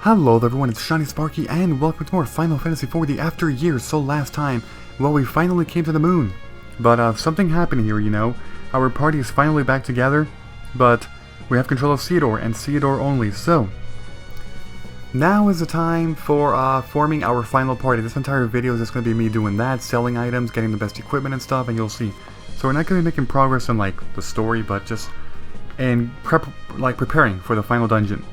Hello there everyone, it's Shiny Sparky and welcome to more Final Fantasy XL after years. So last time, well, we finally came to the moon. But something happened here, you know. Our party is finally back together, but we have control of Theodore and Theodore only. So, now is the time for forming our final party. This entire video is just going to be me doing that, selling items, getting the best equipment and stuff, and you'll see. So we're not going to be making progress in like the story, but just in preparing for the final dungeon.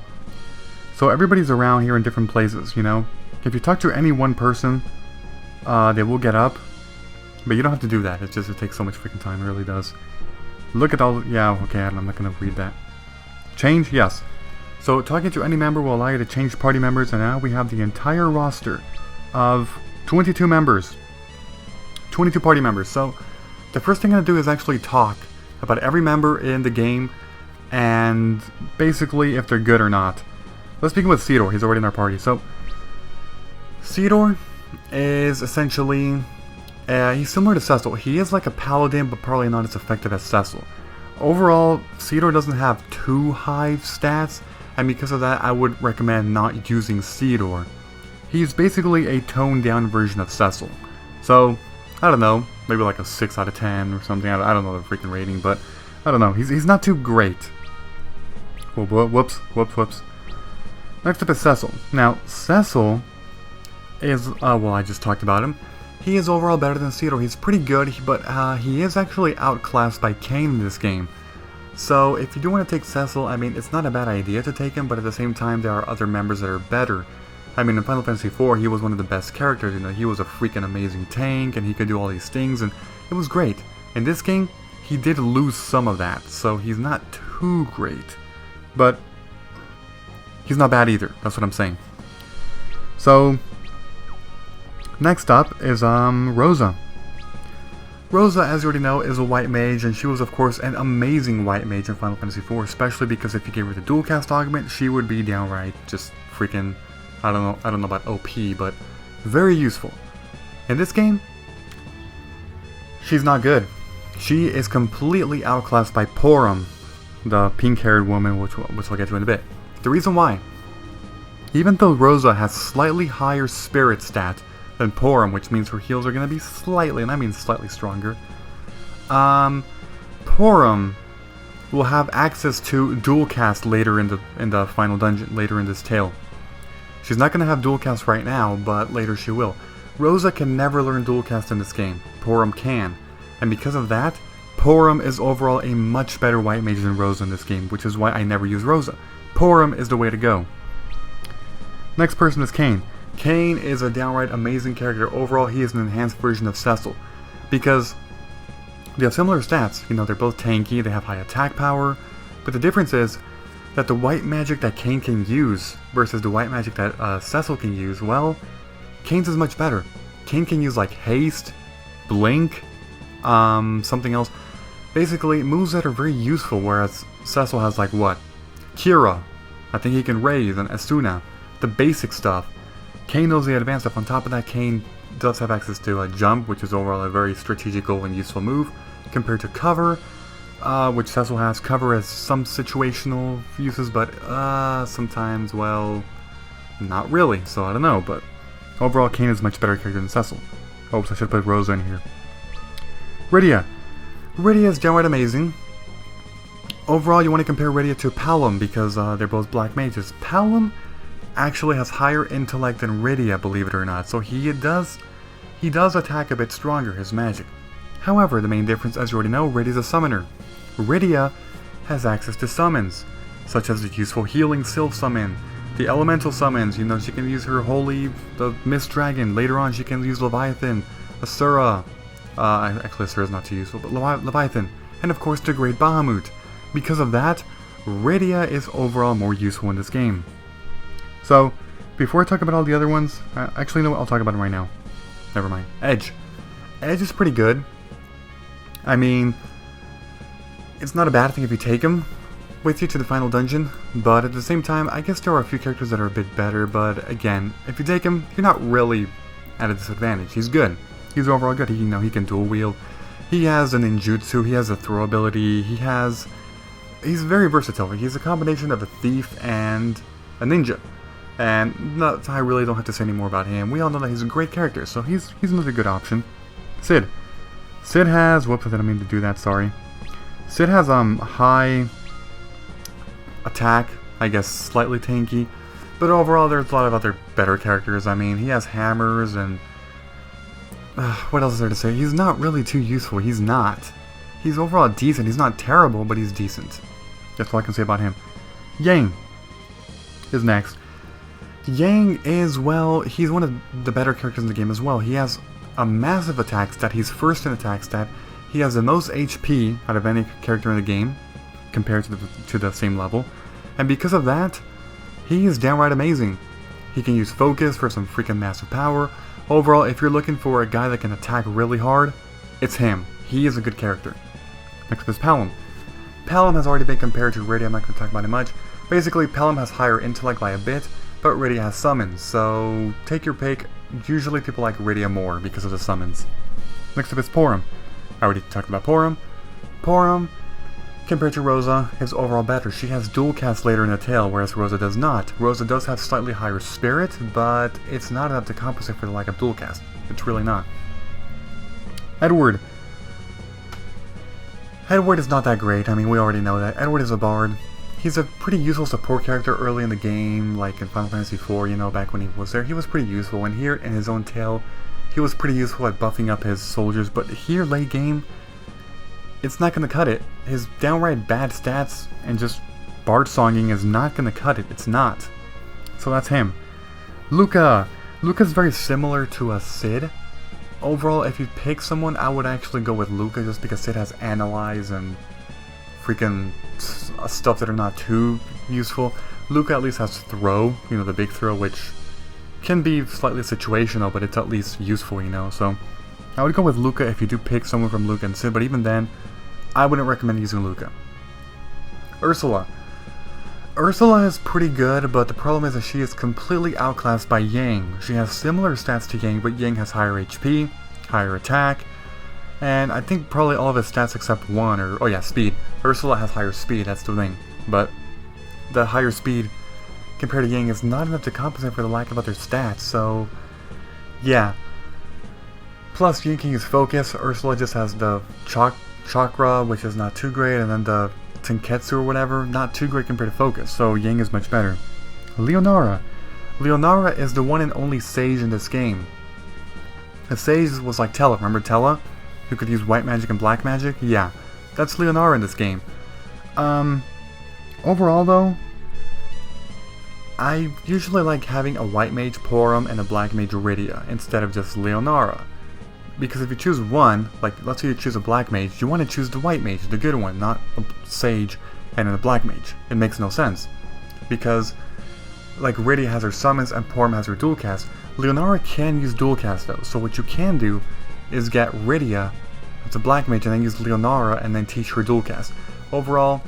So everybody's around here in different places, you know. If you talk to any one person, they will get up. But you don't have to do that. It takes so much freaking time. It really does. Look at all... Yeah, okay, I'm not going to read that. Change? Yes. So talking to any member will allow you to change party members. And now we have the entire roster of 22 members. 22 party members. So the first thing I'm going to do is actually talk about every member in the game. And basically if they're good or not. Let's begin with Theodore. He's already in our party. So, Theodore is essentially... he's similar to Cecil. He is like a paladin, but probably not as effective as Cecil. Overall, Theodore doesn't have too high stats, and because of that, I would recommend not using Theodore. He's basically a toned-down version of Cecil. So, I don't know, maybe like a 6 out of 10 or something. I don't know the freaking rating, but I don't know. He's not too great. Whoops. Next up is Cecil. Now, Cecil is, well, I just talked about him. He is overall better than Theodore. He's pretty good, but he is actually outclassed by Kain in this game. So, if you do want to take Cecil, I mean, it's not a bad idea to take him, but at the same time, there are other members that are better. I mean, in Final Fantasy IV, he was one of the best characters. You know, he was a freaking amazing tank, and he could do all these things, and it was great. In this game, he did lose some of that, so he's not too great. But he's not bad either, that's what I'm saying. So, next up is Rosa. Rosa, as you already know, is a white mage, and she was of course an amazing white mage in Final Fantasy IV, especially because if you gave her the dual cast augment, she would be downright just freaking, I don't know about OP, but very useful. In this game, she's not good. She is completely outclassed by Porum, the pink-haired woman, which I'll get to in a bit. The reason why, even though Rosa has slightly higher spirit stat than Porum, which means her heals are going to be slightly, and I mean slightly stronger, Porum will have access to dual cast later in the final dungeon, later in this tale. She's not going to have dual cast right now, but later she will. Rosa can never learn dual cast in this game. Porum can, and because of that, Porum is overall a much better white mage than Rosa in this game, which is why I never use Rosa. Porum is the way to go. Next person is Kain. Kain is a downright amazing character. Overall, he is an enhanced version of Cecil. Because they have similar stats. You know, they're both tanky, they have high attack power. But the difference is that the white magic that Kain can use versus the white magic that Cecil can use, well, Kain's is much better. Kain can use like haste, blink, something else. Basically, moves that are very useful, whereas Cecil has like what? Kira. I think he can raise, and Asuna. The basic stuff. Kain knows the advanced stuff. On top of that, Kain does have access to a jump, which is overall a very strategical and useful move, compared to cover, which Cecil has. Cover has some situational uses, but sometimes, well, not really, so I don't know, but overall Kain is a much better character than Cecil. Oops, I should put Rosa in here. Rydia. Rydia is downright amazing. Overall, you want to compare Rydia to Palom because they're both black mages. Palom actually has higher intellect than Rydia, believe it or not, so he does attack a bit stronger, his magic. However, the main difference, as you already know, Rydia's a summoner. Rydia has access to summons, such as the useful healing Sylph summon, the elemental summons. You know, she can use her holy, the Mist Dragon. Later on, she can use Leviathan, Asura. Actually, Asura's not too useful, but Leviathan, and of course the Great Bahamut. Because of that, Rydia is overall more useful in this game. So, before I talk about all the other ones, actually no, I'll talk about them right now. Never mind. Edge. Edge is pretty good. I mean, it's not a bad thing if you take him with you to the final dungeon, but at the same time, I guess there are a few characters that are a bit better, but again, if you take him, you're not really at a disadvantage. He's good. He's overall good. He can dual wield. He has a ninjutsu, he has a throw ability, he's very versatile. He's a combination of a thief and a ninja. And I really don't have to say any more about him. We all know that he's a great character, so he's another good option. Sid. Sid has... Whoops, I didn't mean to do that, sorry. Sid has high attack, I guess slightly tanky. But overall, there's a lot of other better characters. I mean, he has hammers and... what else is there to say? He's not really too useful. He's not. He's overall decent. He's not terrible, but he's decent. That's all I can say about him. Yang is next. Yang is, well, he's one of the better characters in the game as well. He has a massive attack stat. He's first in attack stat. He has the most HP out of any character in the game compared to the same level. And because of that, he is downright amazing. He can use focus for some freaking massive power. Overall, if you're looking for a guy that can attack really hard, it's him. He is a good character. Next up is Palom. Palom has already been compared to Radiant. I'm not going to talk about it much. Basically, Palom has higher intellect by a bit, but Radiant has summons, so take your pick. Usually people like Radiant more because of the summons. Next up is Porom. I already talked about Porom. Porom, compared to Rosa, is overall better. She has dual cast later in the tail, whereas Rosa does not. Rosa does have slightly higher spirit, but it's not enough to compensate for the lack of dual cast. It's really not. Edward. Edward is not that great. I mean, we already know that. Edward is a bard. He's a pretty useful support character early in the game, like in Final Fantasy IV, you know, back when he was there. He was pretty useful, and here in his own tail, he was pretty useful at buffing up his soldiers, but here late game, it's not going to cut it. His downright bad stats and just bard songing is not going to cut it. It's not. So that's him. Luca. Luca's very similar to a Sid. Overall, if you pick someone, I would actually go with Luca just because Sid has Analyze and freaking stuff that are not too useful. Luca at least has Throw, you know, the big throw, which can be slightly situational, but it's at least useful, you know. So I would go with Luca if you do pick someone from Luca and Sid, but even then, I wouldn't recommend using Luca. Ursula. Ursula is pretty good, but the problem is that she is completely outclassed by Yang. She has similar stats to Yang, but Yang has higher HP, higher attack, and I think probably all of his stats except one, or, oh yeah, speed. Ursula has higher speed, that's the thing. But the higher speed compared to Yang is not enough to compensate for the lack of other stats, so yeah. Plus, Yang can use focus. Ursula just has the chakra, which is not too great, and then the Tenketsu or whatever, not too great compared to focus, so Yang is much better. Leonara. Leonara is the one and only sage in this game. The sage was like Tella, remember Tella? Who could use white magic and black magic? Yeah, that's Leonara in this game. Overall though, I usually like having a white mage Porom and a black mage Iridia instead of just Leonara. Because if you choose one, like let's say you choose a black mage, you want to choose the white mage, the good one, not a sage and a black mage. It makes no sense. Because like Iridia has her summons and Porom has her dual cast, Leonara can use dual cast though. So what you can do is get Iridia, it's a black mage, and then use Leonara and then teach her dual cast. Overall,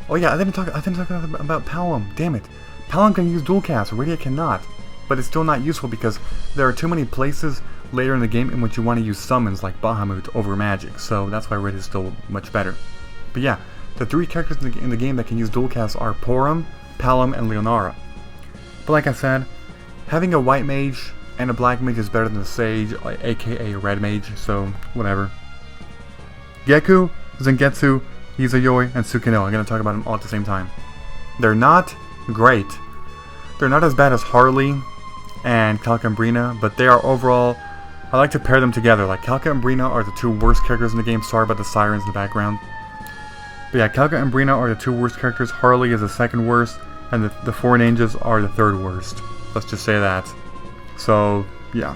oh yeah, I didn't talk about Palom. Damn it. Palom can use dual cast, Iridia cannot. But it's still not useful because there are too many places later in the game in which you want to use summons like Bahamut over magic, so that's why Iridia is still much better. But yeah, the three characters in the game that can use dual cast are Porom, Palom, and Leonara. But like I said, having a white mage and a black mage is better than a sage, aka a red mage, so whatever. Geku, Zangetsu, Izayoi, and Tsukino. I'm going to talk about them all at the same time. They're not great. They're not as bad as Harley and Calcambrina, but they are overall, I like to pair them together. Like Calca and Brina are the two worst characters in the game. Sorry about the sirens in the background. But yeah, Calca and Brina are the two worst characters. Harley is the second worst, and the four ninjas are the third worst. Let's just say that. So, yeah.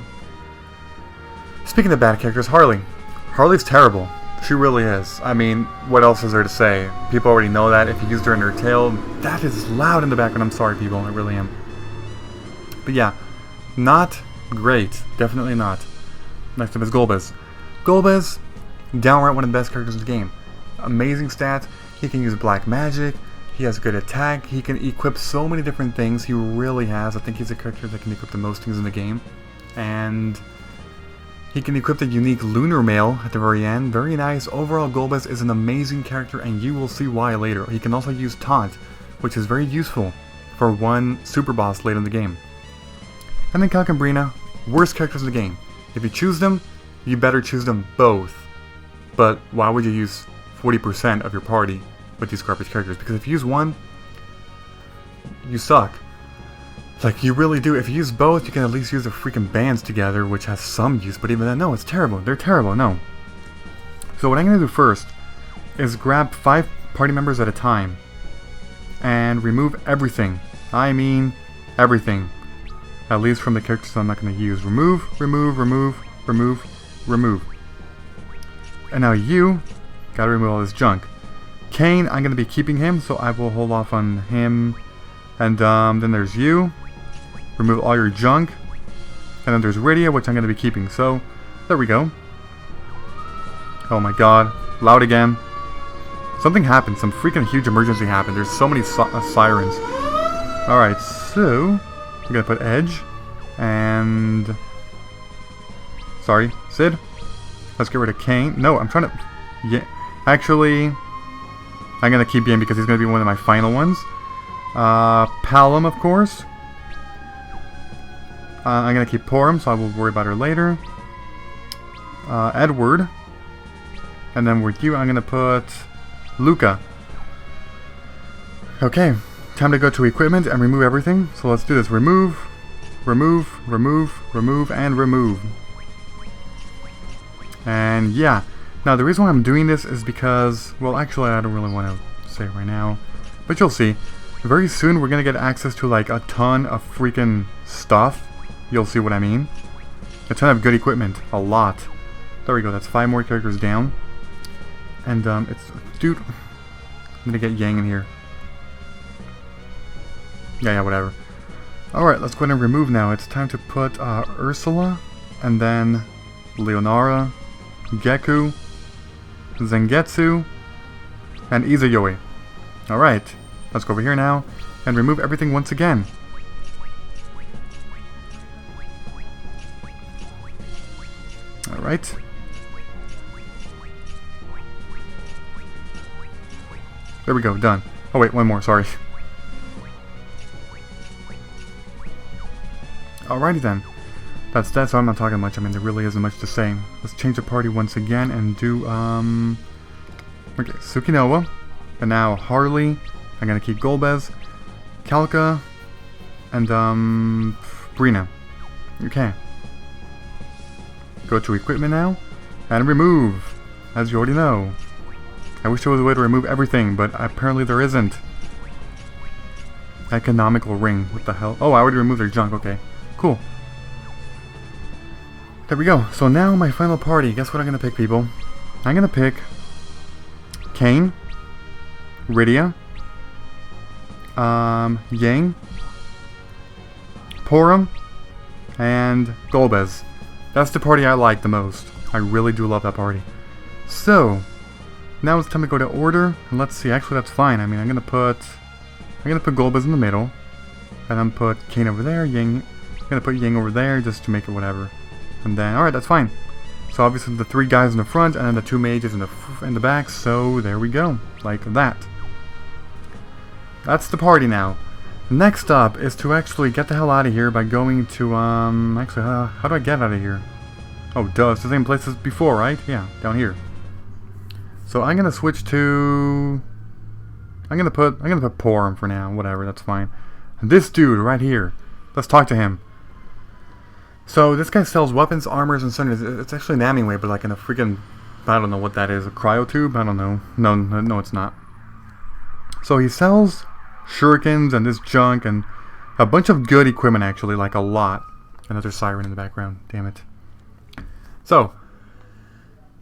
Speaking of bad characters, Harley. Harley's terrible. She really is. I mean, what else is there to say? People already know that. If you used her in her tail, that is loud in the background. I'm sorry, people. I really am. But yeah, not great. Definitely not. Next up is Golbez. Golbez, downright one of the best characters in the game. Amazing stats. He can use black magic. He has good attack. He can equip so many different things. He really has. I think he's a character that can equip the most things in the game. And he can equip the unique Lunar Mail at the very end. Very nice. Overall, Golbez is an amazing character, and you will see why later. He can also use Taunt, which is very useful for one super boss late in the game. And then Calc and Brina, worst characters in the game. If you choose them, you better choose them both. But why would you use 40% of your party with these garbage characters? Because if you use one, you suck. Like, you really do. If you use both, you can at least use the freaking bands together, which has some use, but even then, no, it's terrible. They're terrible, no. So what I'm going to do first is grab 5 party members at a time and remove everything. I mean, everything. At least from the characters I'm not going to use. Remove, remove, remove, remove, remove. And now you gotta remove all this junk. Kane, I'm going to be keeping him, so I will hold off on him. And then there's you. Remove all your junk. And then there's Rydia, which I'm going to be keeping. So, there we go. Oh my god. Loud again. Something happened. Some freaking huge emergency happened. There's so many sirens. Alright, so I'm going to put Edge. And... sorry, Sid. Let's get rid of Kane. No, I'm trying to... yeah. Actually, I'm going to keep Yen because he's going to be one of my final ones. Palom, of course. I'm going to keep Porum, so I will worry about her later. Edward. And then with you, I'm going to put Luca. Okay, time to go to equipment and remove everything. So let's do this. Remove, remove, remove, remove, and remove. And yeah. Now the reason why I'm doing this is because, well, actually I don't really want to say it right now, but you'll see. Very soon we're going to get access to like a ton of freaking stuff. You'll see what I mean. A ton of good equipment. A lot. There we go. That's 5 more characters down. And it's... dude. I'm going to get Yang in here. Yeah, whatever. Alright, let's go ahead and remove now. It's time to put Ursula. And then Leonara. Geku. Zangetsu. And Izayoi. Alright. Let's go over here now. And remove everything once again. Alright. There we go, done. Oh wait, one more, sorry. Alrighty then. That's that, so I'm not talking much. I mean, there really isn't much to say. Let's change the party once again and do, okay, Tsukinowa. And now Harley. I'm gonna keep Golbez. Kalka. And, Brina. Okay. Go to equipment now, and remove, as you already know. I wish there was a way to remove everything, but apparently there isn't. Economical ring, what the hell? Oh, I already removed their junk, okay. Cool. There we go. So now my final party, guess what I'm gonna pick, people? I'm gonna pick Kane, Rydia, Yang, Porum, and Golbez. That's the party I like the most. I really do love that party. So, now it's time to go to order, and let's see. Actually, that's fine. I mean, I'm gonna put Golbez in the middle, and I'm put Kane over there. Yang, I'm gonna put Yang over there just to make it whatever. And then, all right, that's fine. So obviously the 3 guys in the front, and then the 2 mages in the back. So there we go, like that. That's the party now. Next up is to actually get the hell out of here by going to, actually, how do I get out of here? Oh, duh, it's the same place as before, right? Yeah, down here. So I'm gonna switch to... I'm gonna put Porum for now, whatever, that's fine. And this dude right here, let's talk to him. So this guy sells weapons, armors, and sundries. It's actually an Amway, but like in a freaking... I don't know what that is, a cryotube? I don't know. No, it's not. So he sells shurikens and this junk and a bunch of good equipment, actually, like a lot. Another siren in the background, damn it. So,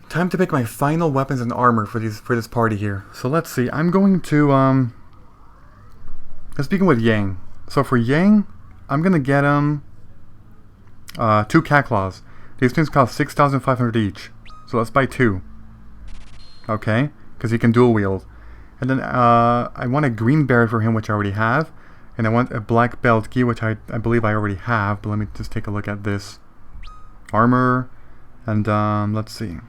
time to pick my final weapons and armor for this party here. So let's see, I'm going to, let's begin with Yang. So for Yang, I'm gonna get him 2 cat claws. These things cost 6,500 each. So let's buy 2. Okay, because he can dual wield. And then I want a green beret for him, which I already have. And I want a black belt key, which I believe I already have. But let me just take a look at this. Armor. And let's see.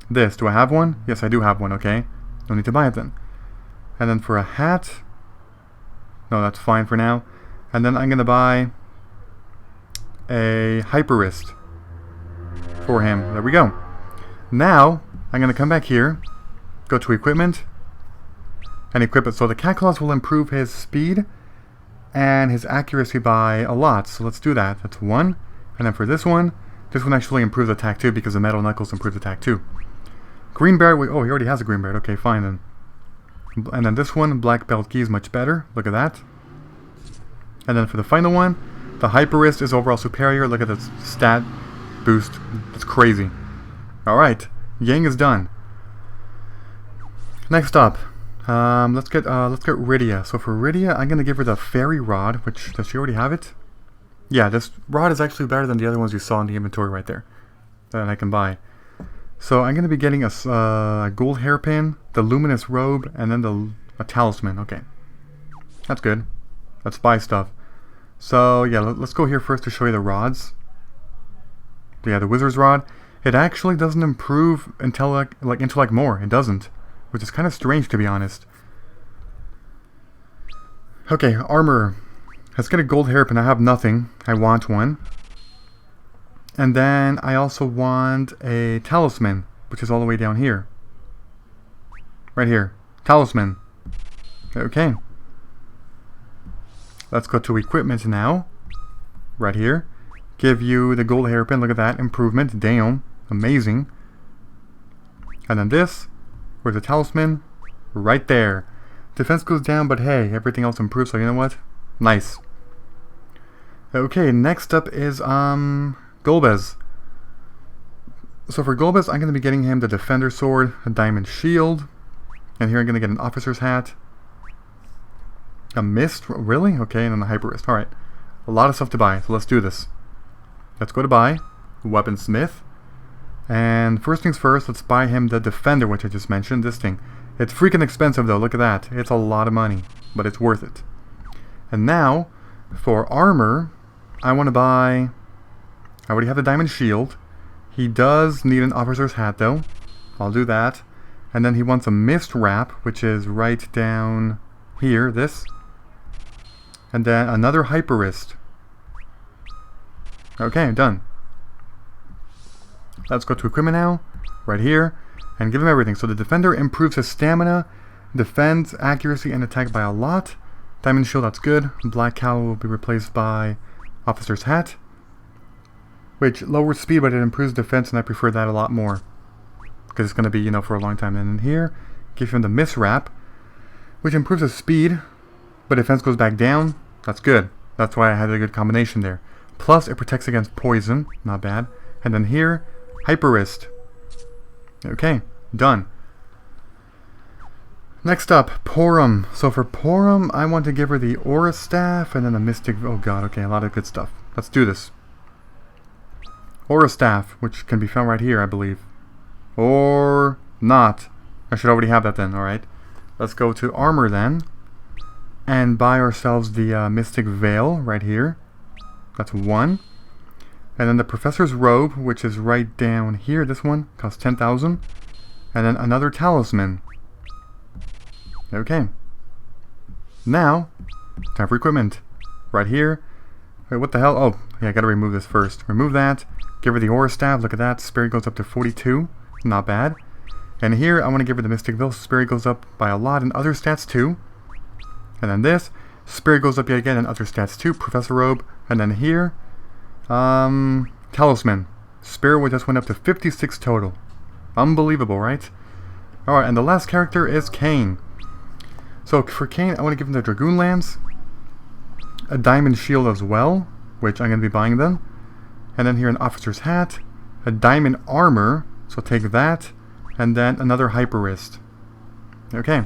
This. Do I have one? Yes, I do have one. Okay. No need to buy it then. And then for a hat. No, that's fine for now. And then I'm going to buy a hyper wrist for him. There we go. Now, I'm going to come back here, go to equipment, and equip it. So the cat claws will improve his speed and his accuracy by a lot. So let's do that. That's 1. And then for this one actually improves attack too, because the metal knuckles improves attack too. Green bear, oh, he already has a green bear. Okay, fine then. And then this one, black belt key, is much better. Look at that. And then for the final one, the hyper wrist is overall superior. Look at this stat boost. That's crazy. Alright, Yang is done. Next up, let's get Rydia. So for Rydia, I'm gonna give her the fairy rod. Which, does she already have it? Yeah, this rod is actually better than the other ones you saw in the inventory right there that I can buy. So I'm gonna be getting a gold hairpin, the luminous robe, and then a talisman. Okay, that's good. Let's buy stuff. So yeah, let's go here first to show you the rods. Yeah, the wizard's rod. It actually doesn't improve intellect more. It doesn't, which is kind of strange to be honest. Okay, armor. Let's get a gold hairpin. I have nothing. I want one. And then I also want a talisman, which is all the way down here. Right here. Talisman. Okay. Let's go to equipment now. Right here. Give you the gold hairpin. Look at that. Improvement. Damn. Amazing. And then this. Where's the talisman? Right there. Defense goes down, but hey, everything else improves, so you know what? Nice. Okay, next up is Golbez. So for Golbez, I'm going to be getting him the Defender Sword, a Diamond Shield, and here I'm going to get an Officer's Hat, a Mist, really? Okay, and then a Hyper Wrist. Alright, a lot of stuff to buy, so let's do this. Let's go to buy, Weaponsmith, and first things first, let's buy him the Defender, which I just mentioned, this thing. It's freaking expensive though, look at that. It's a lot of money, but it's worth it. And now, for armor, I want to buy... I already have the Diamond Shield. He does need an Officer's Hat though. I'll do that. And then he wants a Mist Wrap, which is right down here, this. And then another Hyper Wrist. Okay, done. Let's go to equipment now, right here, and give him everything. So the Defender improves his stamina, defense, accuracy, and attack by a lot. Diamond Shield, that's good. Black Cowl will be replaced by Officer's Hat, which lowers speed, but it improves defense, and I prefer that a lot more, because it's going to be, you know, for a long time. And then here, give him the Mist Wrap, which improves his speed, but defense goes back down. That's good. That's why I had a good combination there. Plus, it protects against poison. Not bad. And then here, Hyper Wrist. Okay, done. Next up, Porum. So for Porum, I want to give her the Aura Staff and then the Mystic... Oh god, okay, a lot of good stuff. Let's do this. Aura Staff, which can be found right here, I believe. Or not. I should already have that then, alright. Let's go to Armor then. And buy ourselves the Mystic Veil right here. That's 1. And then the Professor's Robe, which is right down here. This one costs 10,000. And then another Talisman. Okay. Now, time for equipment. Right here. Wait, what the hell? Oh, yeah, I gotta remove this first. Remove that. Give her the Aura Staff. Look at that. Spirit goes up to 42. Not bad. And here, I want to give her the Mystic Veil. Spirit goes up by a lot in other stats too. And then this. Spirit goes up yet again in other stats too. Professor Robe. And then here, Talisman. Spirit just went up to 56 total. Unbelievable, right? Alright, and the last character is Kane. So for Kane, I want to give him the Dragoon Lance, a Diamond Shield as well, which I'm going to be buying them. And then here an Officer's Hat, a Diamond Armor, so take that, and then another Hyper Wrist. Okay.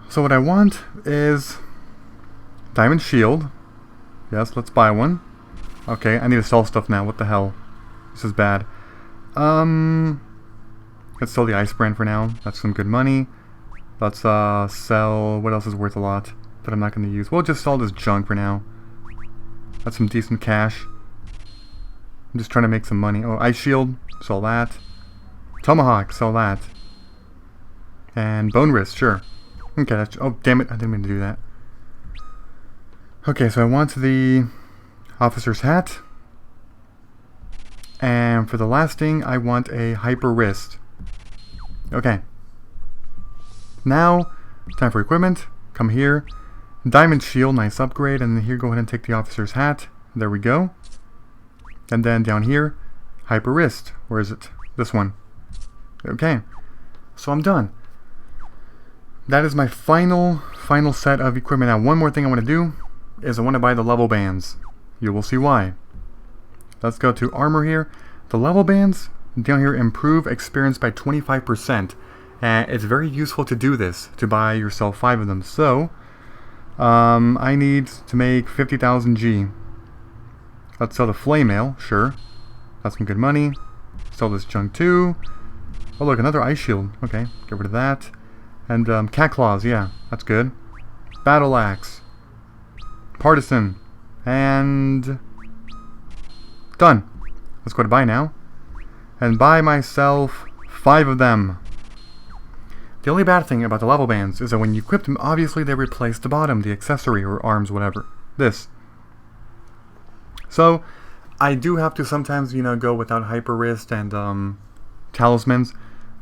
So what I want is Diamond Shield. Yes, let's buy one. Okay, I need to sell stuff now. What the hell? This is bad. Let's sell the Ice Brand for now. That's some good money. Let's sell... What else is worth a lot that I'm not going to use? We'll just sell this junk for now. That's some decent cash. I'm just trying to make some money. Oh, Ice Shield. Sell that. Tomahawk. Sell that. And Bone Wrist. Sure. Okay. That's, oh, damn it. I didn't mean to do that. Okay, so I want the officer's hat. And for the last thing, I want a hyper wrist. Okay. Now, time for equipment. Come here. Diamond shield, nice upgrade. And then here, go ahead and take the officer's hat. There we go. And then down here, hyper wrist. Where is it? This one. Okay. So I'm done. That is my final set of equipment. Now, one more thing I want to do is I want to buy the level bands. You will see why. Let's go to armor here. The level bands down here improve experience by 25%. And it's very useful to do this, to buy yourself 5 of them. So, I need to make 50,000 G. Let's sell the flame mail, sure. That's some good money. Sell this junk too. Oh look, another ice shield. Okay, get rid of that. And cat claws, yeah, that's good. Battle axe. Partisan. And done. Let's go to buy now. And buy myself 5 of them. The only bad thing about the level bands is that when you equip them, obviously they replace the bottom, the accessory or arms, whatever. This. So, I do have to sometimes, go without hyper wrist and talismans,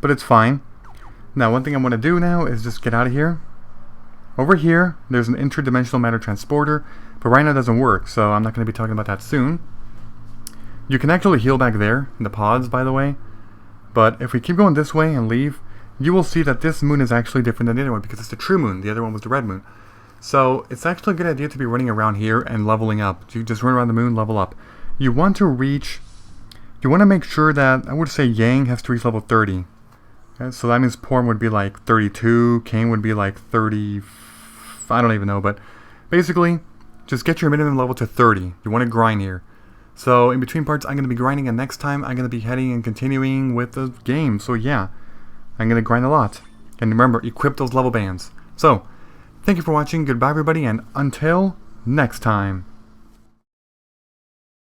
but it's fine. Now, one thing I want to do now is just get out of here. Over here, there's an interdimensional matter transporter, but right now it doesn't work, so I'm not going to be talking about that soon. You can actually heal back there, in the pods, by the way. But if we keep going this way and leave, you will see that this moon is actually different than the other one, because it's the true moon. The other one was the red moon. So, it's actually a good idea to be running around here and leveling up. You just run around the moon, level up. You want to make sure that, I would say Yang has to reach level 30. Okay, so that means Porm would be like 32, Kane would be like 30, I don't even know, but basically, just get your minimum level to 30. You want to grind here. So, in between parts, I'm going to be grinding, and next time, I'm going to be heading and continuing with the game. So, yeah, I'm going to grind a lot. And remember, equip those level bands. So, thank you for watching, goodbye everybody, and until next time.